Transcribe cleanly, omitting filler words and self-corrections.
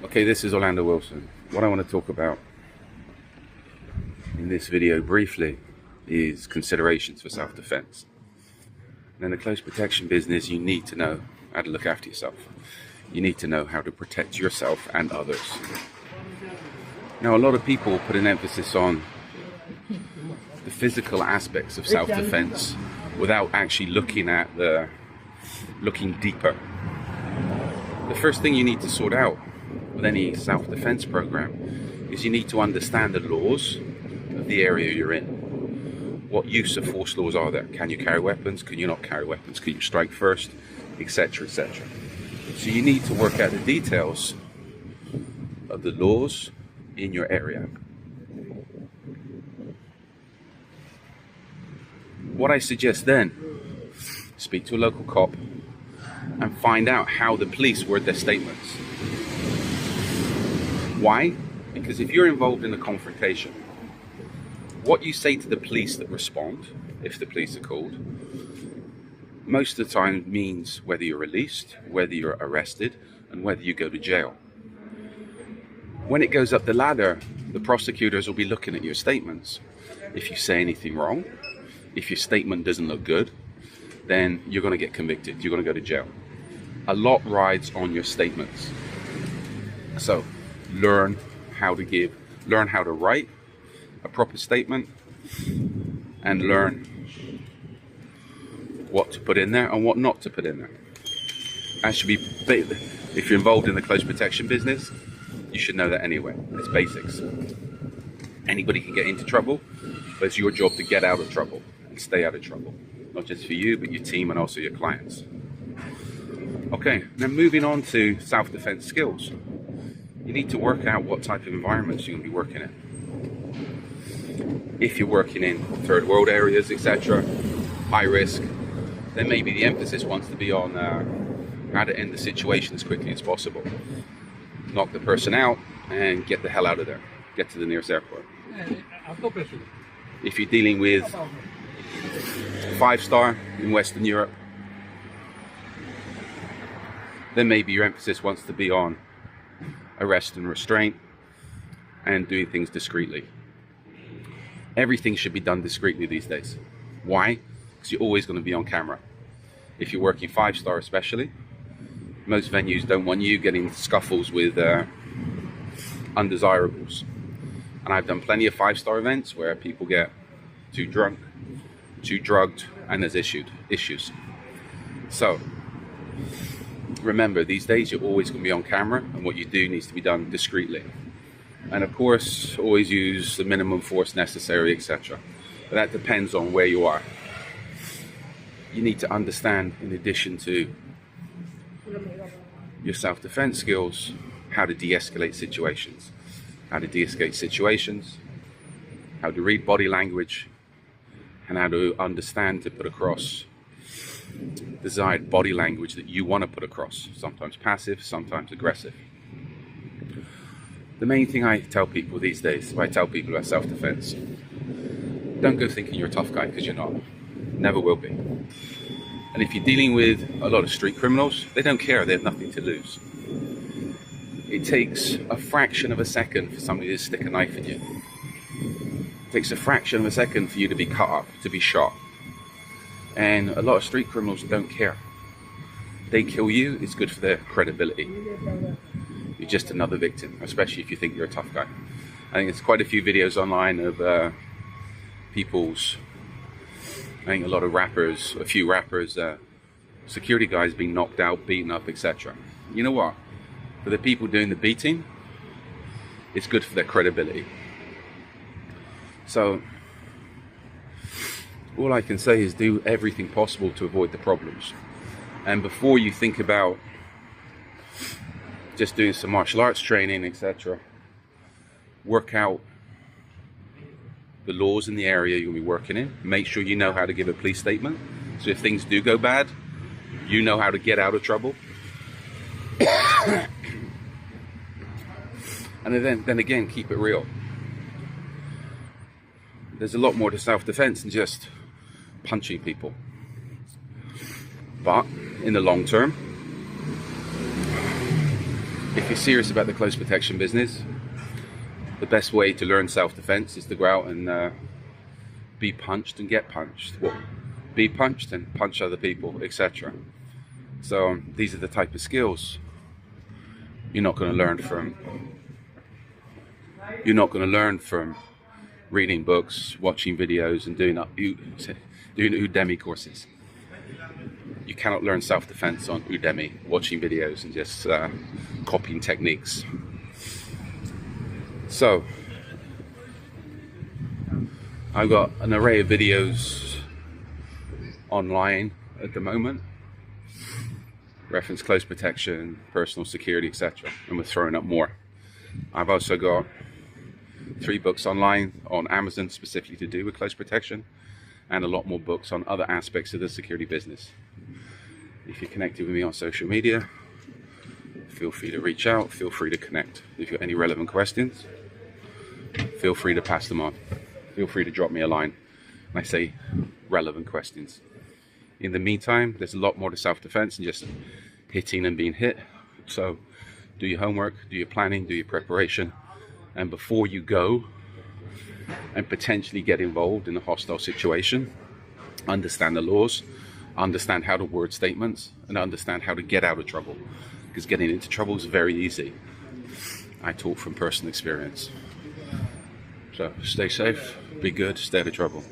Okay, this is Orlando Wilson. What I want to talk about in this video briefly is considerations for self-defense. And in the close protection business, you need to know how to look after yourself. You need to know how to protect yourself and others. Now, a lot of people put an emphasis on the physical aspects of self-defense without actually looking deeper. The first thing you need to sort out with any self-defense program is you need to understand the laws of the area you're in. What use of force laws are there? Can you carry weapons? Can you not carry weapons? Can you strike first? Etc, etc. So you need to work out the details of the laws in your area. What I suggest then, speak to a local cop and find out how the police word their statements. Why? Because if you're involved in a confrontation, what you say to the police that respond, if the police are called, most of the time means whether you're released, whether you're arrested, and whether you go to jail. When it goes up the ladder, the prosecutors will be looking at your statements. If you say anything wrong, if your statement doesn't look good, then you're going to get convicted. You're going to go to jail. A lot rides on your statements. So learn how to write a proper statement, and learn what to put in there and what not to put in there. That should be, if you're involved in the close protection business, you should know that anyway. It's basics. Anybody can get into trouble, but it's your job to get out of trouble and stay out of trouble. Not just for you, but your team and also your clients. Okay, now moving on to self-defense skills. You need to work out what type of environments you're going to be working in. If you're working in third world areas, etc., high risk, then maybe the emphasis wants to be on how to end the situation as quickly as possible. Knock the person out and get the hell out of there. Get to the nearest airport. If you're dealing with 5-star in Western Europe, then maybe your emphasis wants to be on arrest and restraint and doing things discreetly. Everything should be done discreetly these days. Why? Because you're always going to be on camera. If you're working 5-star especially, most venues don't want you getting scuffles with undesirables. And I've done plenty of 5-star events where people get too drunk, too drugged, and there's issues. So remember, these days you're always going to be on camera, and what you do needs to be done discreetly. And of course, always use the minimum force necessary, etc. But that depends on where you are. You need to understand, in addition to your self-defense skills, how to de-escalate situations. How to de-escalate situations, how to read body language, and how to understand to put across desired body language that you want to put across. Sometimes passive, sometimes aggressive. The main thing I tell people these days, when I tell people about self-defense, don't go thinking you're a tough guy, because you're not. Never will be. And if you're dealing with a lot of street criminals, they don't care, they have nothing to lose. It takes a fraction of a second for somebody to stick a knife in you. It takes a fraction of a second for you to be cut up, to be shot. And a lot of street criminals don't care. They kill you, it's good for their credibility. You're just another victim, especially if you think you're a tough guy. I think there's quite a few videos online of I think a few rappers, security guys being knocked out, beaten up, etc. You know what? For the people doing the beating, it's good for their credibility. So all I can say is do everything possible to avoid the problems. And before you think about just doing some martial arts training, etc., work out the laws in the area you'll be working in. Make sure you know how to give a police statement. So if things do go bad, you know how to get out of trouble. And then again, keep it real. There's a lot more to self-defense than just punching people. But in the long term, If you're serious about the close protection business, the best way to learn self-defense is to go out and be punched and get punched. Well, be punched and punch other people, etc. So these are the type of skills you're not going to learn from. You're not going to learn from reading books, watching videos, and doing Udemy courses. You cannot learn self-defense on Udemy, watching videos and just copying techniques. So, I've got an array of videos online at the moment. Reference close protection, personal security, etc. And we're throwing up more. I've also got 3 books online on Amazon specifically to do with close protection, and a lot more books on other aspects of the security business. If you're connected with me on social media, feel free to reach out, feel free to connect. If you've got any relevant questions, feel free to pass them on. Feel free to drop me a line. And I say relevant questions. In the meantime, there's a lot more to self-defense than just hitting and being hit. So do your homework, do your planning, do your preparation. And before you go and potentially get involved in a hostile situation, understand the laws, understand how to word statements, and understand how to get out of trouble. Because getting into trouble is very easy. I talk from personal experience. So stay safe, be good, stay out of trouble.